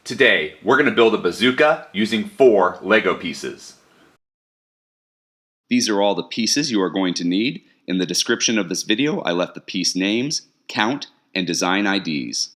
Today, we're going to build a bazooka using 4 Lego pieces. These are all the pieces you are going to need. In the description of this video, I left the piece names, count, and design IDs.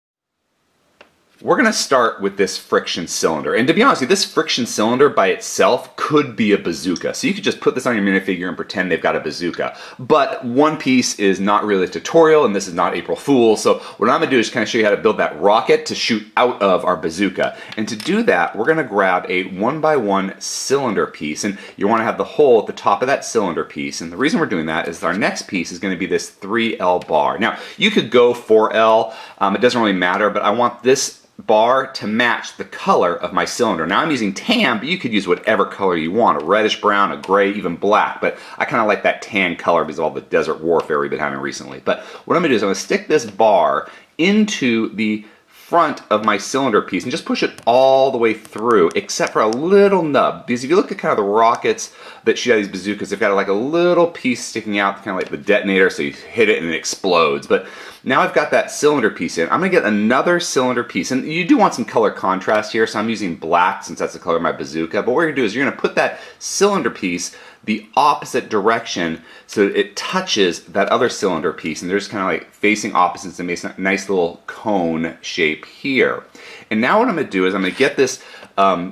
We're going to start with this friction cylinder. And to be honest with you, this friction cylinder by itself could be a bazooka. So you could just put this on your minifigure and pretend they've got a bazooka. But one piece is not really a tutorial, and this is not April Fool's. So what I'm going to do is kind of show you how to build that rocket to shoot out of our bazooka. And to do that, we're going to grab a 1x1 cylinder piece. And you want to have the hole at the top of that cylinder piece. And the reason we're doing that is our next piece is going to be this 3L bar. Now, you could go 4L. It doesn't really matter, but I want this bar to match the color of my cylinder. Now I'm using tan, but you could use whatever color you want, a reddish brown, a gray, even black, but I kind of like that tan color because of all the desert warfare we've been having recently. But what I'm going to do is I'm going to stick this bar into the front of my cylinder piece and just push it all the way through, except for a little nub. Because if you look at kind of the rockets that shoot out these bazookas, they've got like a little piece sticking out, kind of like the detonator, so you hit it and it explodes. But now I've got that cylinder piece in. I'm going to get another cylinder piece, and you do want some color contrast here, so I'm using black since that's the color of my bazooka. But what you're going to do is you're going to put that cylinder piece the opposite direction so that it touches that other cylinder piece, and they're just kind of like facing opposites and makes a nice little cone shape here. And now what I'm going to do is I'm going to get this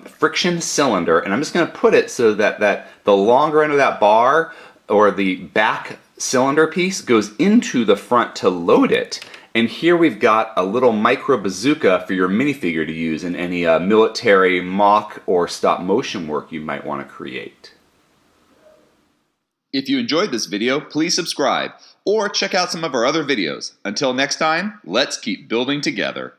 friction cylinder, and I'm just going to put it so that the longer end of that bar or the back cylinder piece goes into the front to load it. And here we've got a little micro bazooka for your minifigure to use in any military, mock, or stop motion work you might want to create. If you enjoyed this video, please subscribe or check out some of our other videos. Until next time, let's keep building together.